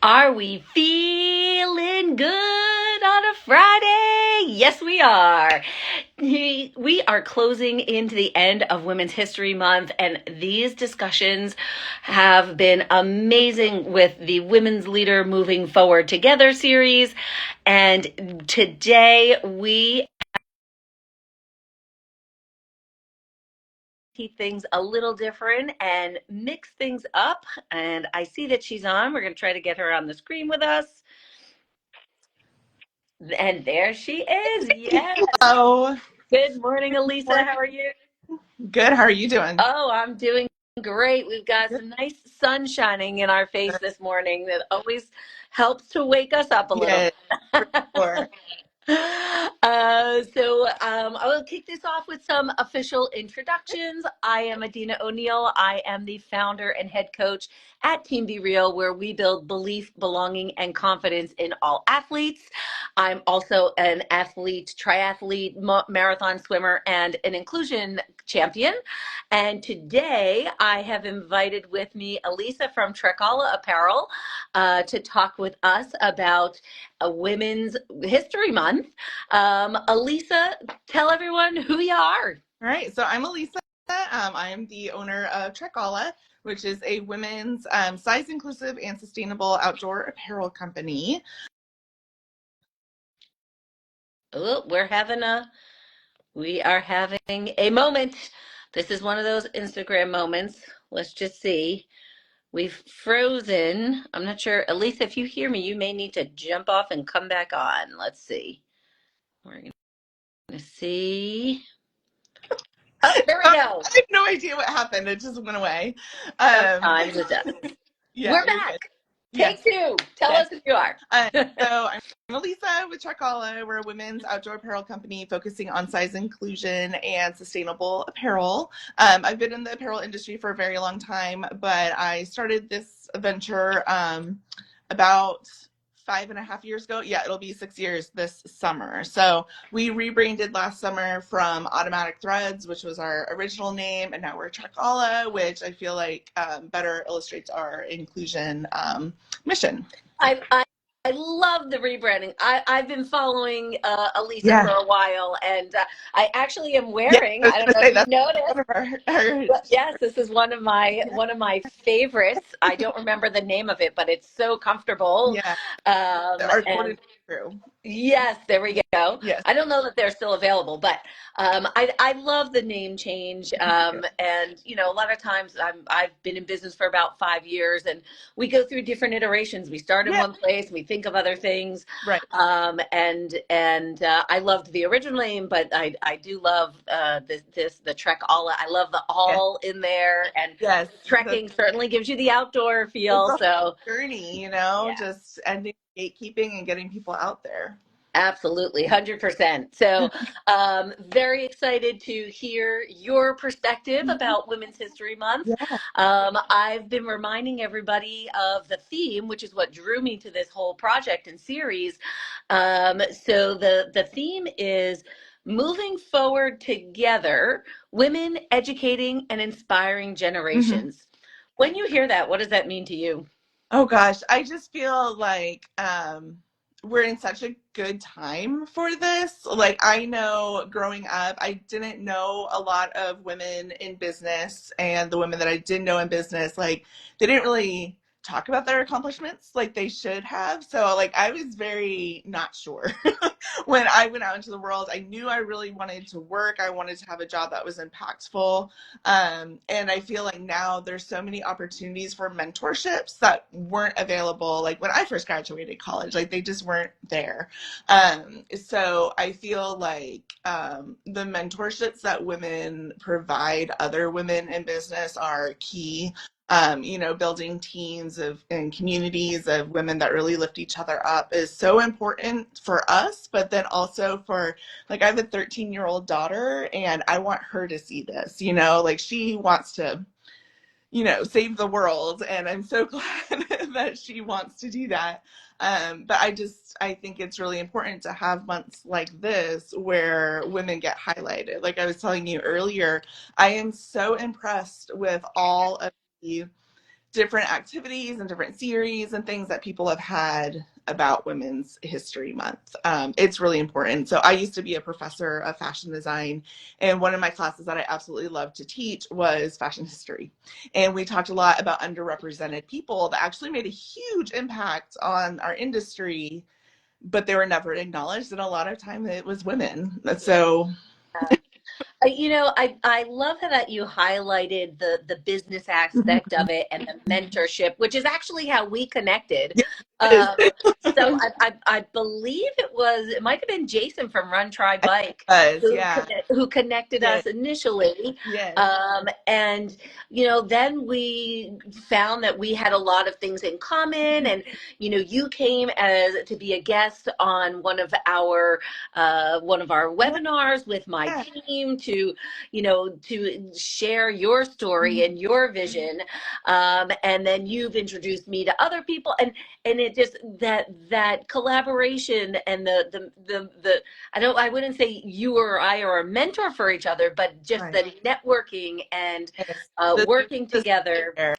Are we feeling good on a Friday? Yes, we are. We are closing into the end of Women's History Month, and these discussions have been amazing with the Women's Leader Moving Forward Together series. And today we keep things a little different and mix things up. And I see that she's on. We're going to try to get her on the screen with us. And there she is. Yes. Hello. Good morning, Alisa. Morning. How are you? Good. How are you doing? Oh, I'm doing great. We've got Good. some nice sun shining in our face this morning. That always helps to wake us up a little. Yes, for sure. I will kick this off with some official introductions. I am Adina O'Neill. I am the founder and head coach at Team Be Real, where we build belief, belonging, and confidence in all athletes. I'm also an athlete, triathlete, marathon swimmer, and an inclusion champion. And today I have invited with me Alisa from TrekALLa Apparel to talk with us about a Women's History Month. Alisa, tell everyone who you are. All right. So I'm Alisa. I am the owner of TrekALLa, which is a women's size inclusive and sustainable outdoor apparel company. Oh, we are having a moment. This is one of those Instagram moments. Let's just see. We've frozen. I'm not sure. Alisa, if you hear me, you may need to jump off and come back on. Let's see. We're going to see. Oh, there we I go. have no idea what happened. It just went away. Sometimes it does. Yeah, We're you're good. back. Yes. Take two. Tell Yes. us who you are. So I'm Alisa with TrekALLa. We're a women's outdoor apparel company focusing on size inclusion and sustainable apparel. I've been in the apparel industry for a very long time, but I started this venture about 5.5 years ago. Yeah, it'll be 6 years this summer. So we rebranded last summer from Automatic Threads, which was our original name, and now we're TrekALLa, which I feel like better illustrates our inclusion mission. I I love the rebranding. I've been following Alisa for Yeah. a while, and I actually am Yeah, wearing. I was I don't gonna know say if you that's noticed. one of our But yes, this is one of my favorites. I don't remember the name of it, but it's so comfortable. yeah, our And coordinating crew. yes, there we go. Yes. I don't know that they're still available, but I love the name change. And a lot of times I've been in business for about 5 years, and we go through different iterations. We start in Yeah, one place, and we think of other things. right. And I loved the original name, but I do love the TrekALLa. I love the Yeah. all in there, and Yes. trekking certainly gives you the outdoor It's feel. a whole So journey, yeah. just ending gatekeeping and getting people out there. Absolutely, 100%. So, very excited to hear your perspective about Women's History Month. Yeah. I've been reminding everybody of the theme, which is what drew me to this whole project and series. So, the theme is moving forward together, women educating and inspiring Hmm. generations. When you hear that, what does that mean to you? Oh gosh, I just feel like we're in such a good time for this. Like I know growing up, I didn't know a lot of women in business, and the women that I did know in business, like they didn't really talk about their accomplishments like they should have. So like I was very not sure when I went out into the world. I knew I really wanted to work. I wanted to have a job that was impactful. And I feel like now there's so many opportunities for mentorships that weren't available like when I first graduated college, like they just weren't there. So I feel like the mentorships that women provide other women in business are key. Building teams of and communities of women that really lift each other up is so important for us, but then also for like I have a 13-year-old daughter and I want her to see this, like she wants to, save the world. And I'm so glad that she wants to do that. But I think it's really important to have months like this where women get highlighted. Like I was telling you earlier, I am so impressed with all of the different activities and different series and things that people have had about Women's History Month. It's really important. So I used to be a professor of fashion design, and one of my classes that I absolutely loved to teach was fashion history. And we talked a lot about underrepresented people that actually made a huge impact on our industry, but they were never acknowledged. And a lot of time it was women. So I love how that you highlighted the business aspect of it and the mentorship, which is actually how we connected. yeah, it Um, so I believe it might have been Jason from Run Try Bike was, yeah. who connected Yeah. us initially. Yes. And then we found that we had a lot of things in common, and you came as to be a guest on one of our Yeah. webinars with my team to share your story and your vision. And then you've introduced me to other people, and it just that collaboration and the I wouldn't say you or I are a mentor for each other, but just Right. the networking and Yes. working The together. there.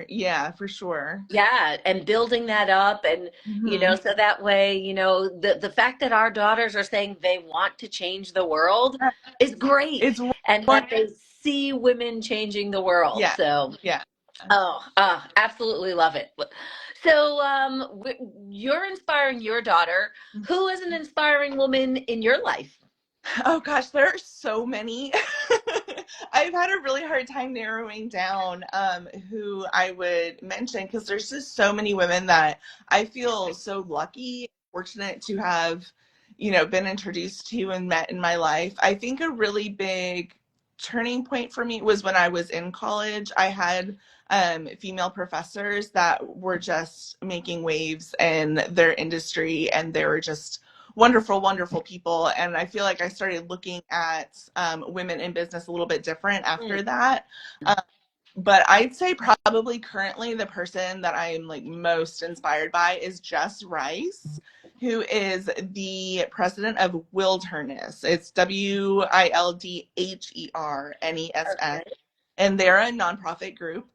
Yeah, for sure. Yeah, and building that up, and Hmm. so that way, the fact that our daughters are saying they want to change the world is great, It's and one. that they see women changing the world. Yeah. So, Yeah. absolutely love it. So, you're inspiring your daughter. Who is an inspiring woman in your life? Oh gosh, there are so many. I've had a really hard time narrowing down who I would mention, because there's just so many women that I feel so lucky, fortunate to have, been introduced to and met in my life. I think a really big turning point for me was when I was in college. I had female professors that were just making waves in their industry, and they were just wonderful, wonderful people. And I feel like I started looking at women in business a little bit different after that. Um, but I'd say probably currently the person that I'm like most inspired by is Jess Rice, who is the president of Wilderness. It's WILDHERNESS, Okay. and they're a nonprofit group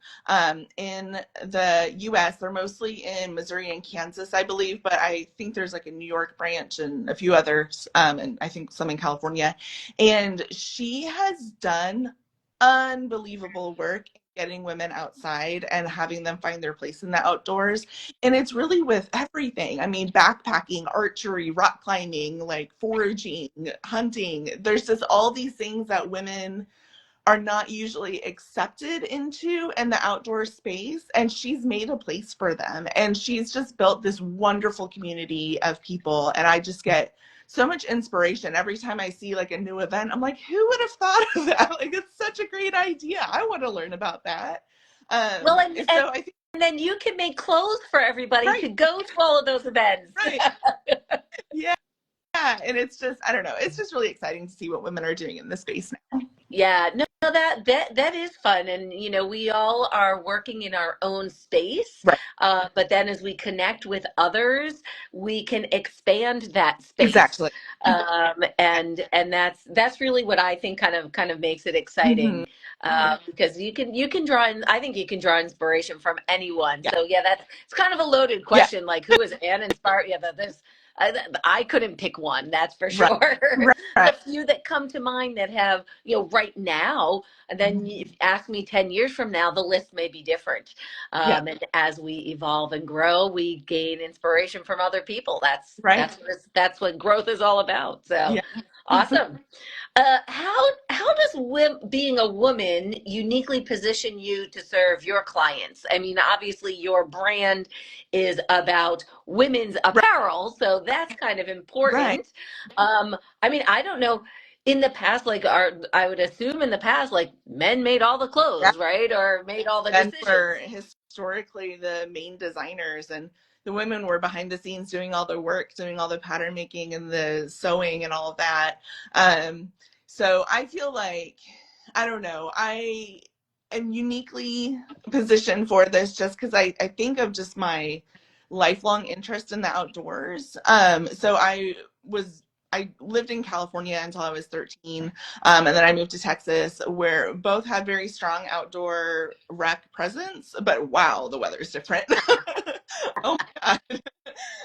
in the U.S. They're mostly in Missouri and Kansas, I believe, but I think there's like a New York branch and a few others, and I think some in California. And she has done unbelievable work getting women outside and having them find their place in the outdoors. And it's really with everything. I mean, backpacking, archery, rock climbing, like foraging, hunting. There's just all these things that women are not usually accepted into in the outdoor space, and she's made a place for them, and she's just built this wonderful community of people. And I just get so much inspiration every time I see like a new event. I'm like, who would have thought of that? Like, it's such a great idea. I want to learn about that. Well, and, And and so I think, then you can make clothes for everybody right, to go to all of those events. right, yeah. And it's just, I don't know, it's just really exciting to see what women are doing in this space now. Yeah, no, that is fun, and we all are working in our own space, Right. but then as we connect with others, we can expand that space, Exactly. and that's really what I think kind of makes it Hmm. exciting, because you can draw in. I think you can draw inspiration from anyone. Yeah. So yeah, it's kind of a loaded Yeah. question. Like, who is an inspired? Yeah, there's. I couldn't pick one, that's for Right. sure. Right. The few that come to mind that have, right now, and then Mhm. if you ask me 10 years from now, the list may be different. Yeah. And as we evolve and grow, we gain inspiration from other people. That's Right. that's what that's what growth is all about. So Yeah. awesome. How does being a woman uniquely position you to serve your clients? I mean, obviously, your brand is about women's Right. apparel, so that's kind of Right. important. I mean, I don't know. In the past, I would assume in the past, like men made all the Yeah. clothes, right, or made all the Men were decisions. historically the main designers, and the women were behind the scenes doing all the work, doing all the pattern making and the sewing and all of that. Um, so I feel like, I don't know, I am uniquely positioned for this just because I think of just my lifelong interest in the outdoors. So I was I lived in California until I was 13, and then I moved to Texas, where both had very strong outdoor rec presence. But wow, the weather's different. Oh my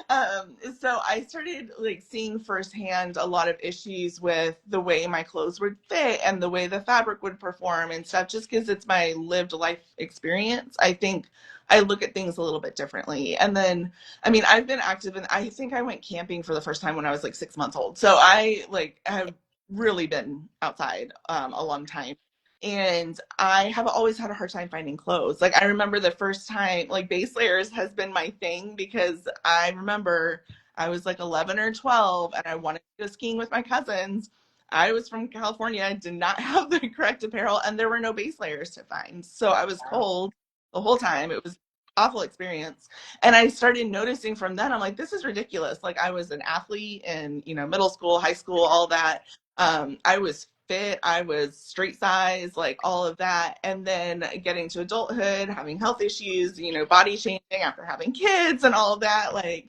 God. So I started like seeing firsthand a lot of issues with the way my clothes would fit and the way the fabric would perform and stuff, just because it's my lived life experience. I think I look at things a little bit differently. And then, I mean, I've been active and I think I went camping for the first time when I was like 6 months old. So I like have really been outside a long time. And I have always had a hard time finding clothes. Like I remember the first time, like base layers has been my thing because I remember I was like 11 or 12 and I wanted to go skiing with my cousins. I was from California, did not have the correct apparel, and there were no base layers to find. So I was cold the whole time. It was an awful experience. And I started noticing from then, I'm like, this is ridiculous. Like I was an athlete in, middle school, high school, all that. I was fit, I was straight size, like all of that. And then getting to adulthood, having health issues, body changing after having kids and all of that, like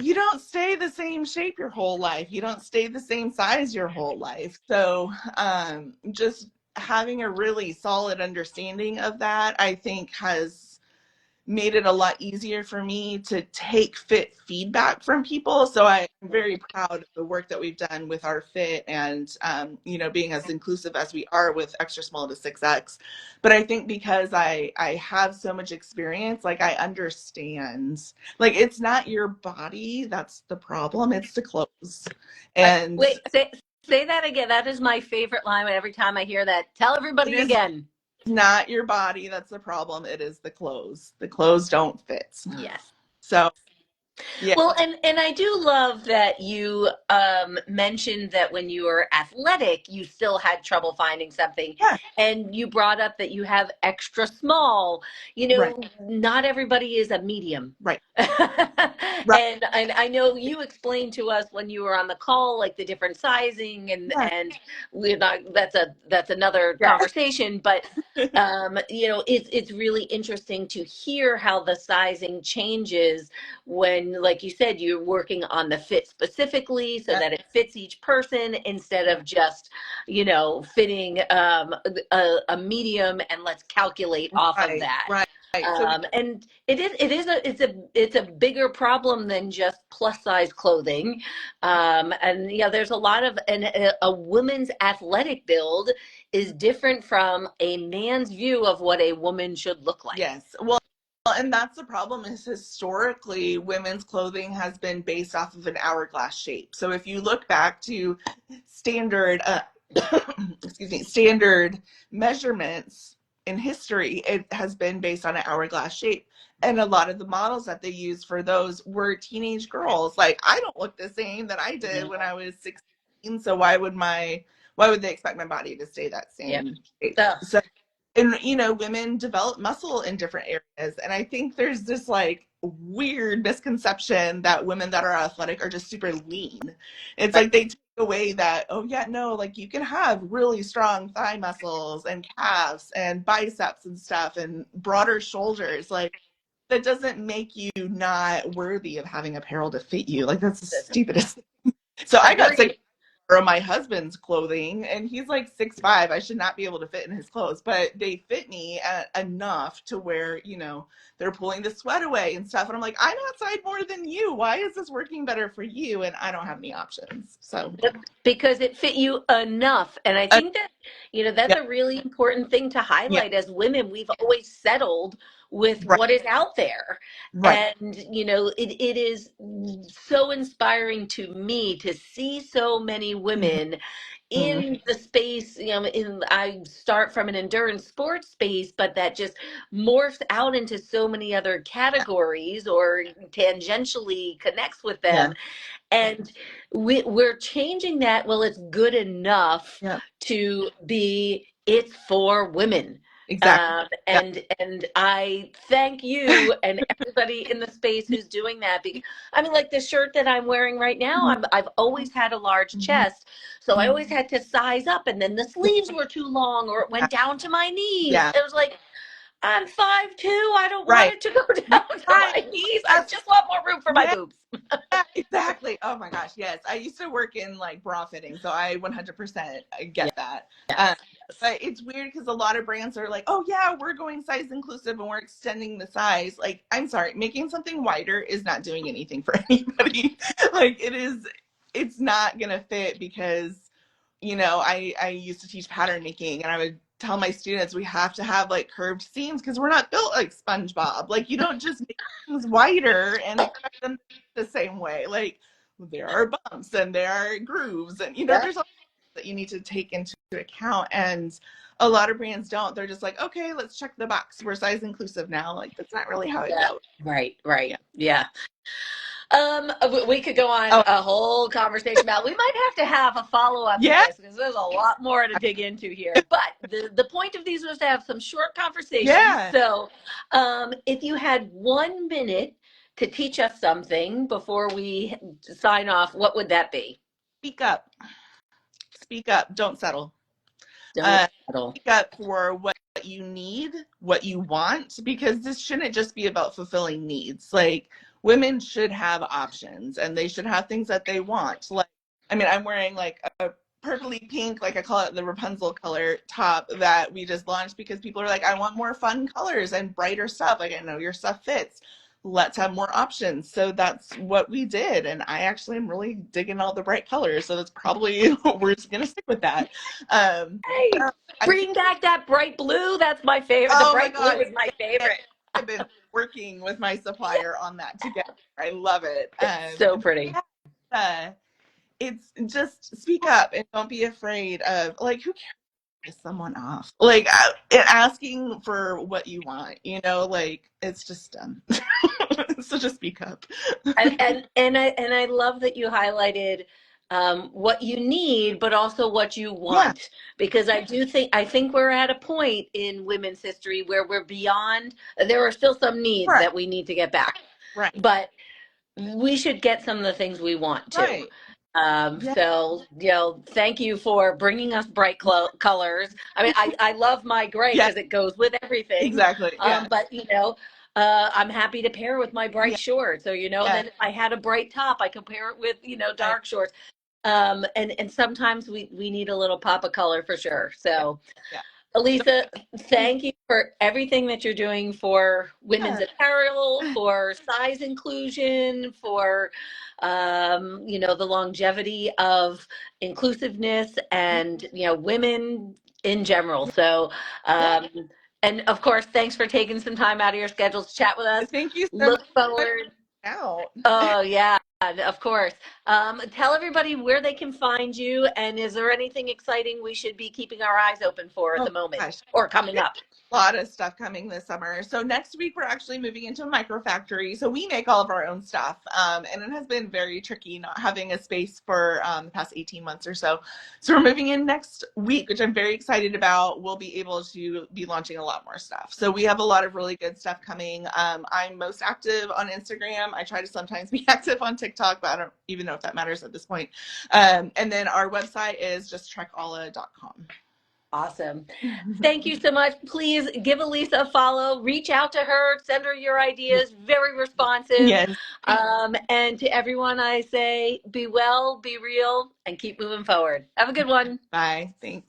you don't stay the same shape your whole life. You don't stay the same size your whole life. So just having a really solid understanding of that, I think has made it a lot easier for me to take fit feedback from people. So I'm very proud of the work that we've done with our fit and, being as inclusive as we are with extra small to 6X. But I think because I have so much experience, like I understand, like it's not your body that's the problem, it's the clothes. And Wait, say that again. That is my favorite line. Every time I hear that, tell it everybody is again. not your body that's the problem, it is the clothes. The clothes don't fit. Yes. So yeah. Well, and I do love that you mentioned that when you were athletic, you still had trouble finding something, Yeah. and you brought up that you have extra small. Right. Not everybody is a medium. Right. Right. And I know you explained to us when you were on the call like the different sizing Yeah. and we're not that's another Yeah. conversation, but it's really interesting to hear how the sizing changes when, like you said, you're working on the fit specifically so Yeah. that it fits each person instead Yeah. of just, fitting a medium and let's calculate off of Right. that. Right. Right. So And it's a bigger problem than just plus size clothing. And yeah, there's a lot of and a woman's athletic build is different from a man's view of what a woman should look like. yes. Well, and that's the problem is historically women's clothing has been based off of an hourglass shape. So if you look back to standard excuse me, standard measurements in history, it has been based on an hourglass shape. And a lot of the models that they used for those were teenage girls. Like I don't look the same that I did Mhm. when I was 16. So why would they expect my body to stay that Yep. same shape? So So and women develop muscle in different areas. And I think there's this like weird misconception that women that are athletic are just super lean. It's right. like they take away that, oh yeah, no, like you can have really strong thigh muscles and calves and biceps and stuff and broader shoulders. Like that doesn't make you not worthy of having apparel to fit you. Like that's the stupidest. So I got sick Agreed. of my husband's clothing and he's like 6'5". I should not be able to fit in his clothes, but they fit me enough to where, they're pulling the sweat away and stuff. And I'm like, I'm outside more than you. Why is this working better for you? And I don't have any options. So Because it fit you enough. And I uh, think that, that's yeah, a really important thing to yeah, highlight. As women, we've always settled with right, what is out there. right, And, it is so inspiring to me to see so many women mm-hmm. in the space, I start from an endurance sports space, but that just morphs out into so many other Yeah, categories or tangentially connects with yeah, them. And we're changing that. Well, it's good enough yeah, to be, it's for women. exactly. Yeah, And I thank you and everybody in the space who's doing that. Because I mean, like the shirt that I'm wearing right now, mm-hmm. I've always had a large Mm-hmm. chest, so I always had to size up, and then the sleeves were too long, or it Yeah, went down to my knees. yeah, It was like, I'm 5'2". I don't want right, it to go down to right. my knees. I That's just want more room for my yeah. boobs. Yeah, exactly. Oh my gosh, yes. I used to work in like bra fitting, so I 100% Yeah. get that. Yes. But it's weird because a lot of brands are like, oh yeah, we're going size inclusive and we're extending the size. Like, I'm sorry, making something wider is not doing anything for anybody. Like, it's not gonna fit because, I used to teach pattern making, and I would tell my students we have to have like curved seams because we're not built like SpongeBob. Like, you don't just make things wider and expect them to be the same way. Like, there are bumps and there are grooves, and Yeah. there's that you need to take into account. And a lot of brands don't. They're just like, okay, let's check the box. We're size inclusive now. Like, that's not really how it Yeah. goes. Right. Yeah. Right. Yeah. We could go on Oh, a whole conversation about. We might have to have a follow up to yeah. this because there's a lot more to dig into here. But the point of these was to have some short conversations. Yeah. So, if you had 1 minute to teach us something before we sign off, what would that be? Speak up. Speak up. Don't settle. Don't Uh, settle. Speak up for what you need, what you want, because this shouldn't just be about fulfilling needs. Like, women should have options and they should have things that they want. Like, I mean, I'm wearing like a purpley pink, like I call it the Rapunzel color top that we just launched because people are like, I want more fun colors and brighter stuff. Like, I know your stuff fits. Let's have more options. So that's what we did. And I actually am really digging all the bright colors. So that's probably we're just going to stick with that. Hey, I think, bring back that bright blue. That's my favorite. The oh my bright blue God, is my yes, favorite. I've been working with my supplier on that together. I love it. It's so pretty. Uh, it's just speak up and don't be afraid of, like, who cares if someone off? Like, asking for what you want, like, it's just so just speak up. And I love that you highlighted what you need, but also what you Yeah, want, because I think we're at a point in women's history where we're beyond. There are still some needs right, that we need to get back, right, but we should get some of the things we want to. right. Yeah, So, thank you for bringing us bright colors. I mean, I love my gray yeah, because it goes with everything. exactly. Yeah, But, I'm happy to pair with my bright yeah, shorts. So, yeah, then if I had a bright top, I could pair it with, right. dark shorts. And sometimes we need a little pop of color for sure. Yeah, So, yeah. Alisa, thank you for everything that you're doing for women's Yeah. apparel, for size inclusion, for the longevity of inclusiveness and women in general. So, Yeah. um, and of course, thanks for taking some time out of your schedule to chat with us. Thank you so much Look for forward. out. Oh yeah, of course. Tell everybody where they can find you, and is there anything exciting we should be keeping our eyes open for at Oh the moment gosh. or coming up? A lot of stuff coming this summer. So next week we're actually moving into a micro factory. So we make all of our own stuff, and it has been very tricky not having a space for the past 18 months or so. So we're moving in next week, which I'm very excited about. We'll be able to be launching a lot more stuff. So we have a lot of really good stuff coming. I'm most active on Instagram. I try to sometimes be active on TikTok, but I don't even know if that matters at this point. And then our website is just TrekALLa.com. Awesome. Thank you so much. Please give Alisa a follow. Reach out to her. Send her your ideas. Very responsive. Yes. And to everyone, I say, be well, be real, and keep moving forward. Have a good one. Bye. Thanks.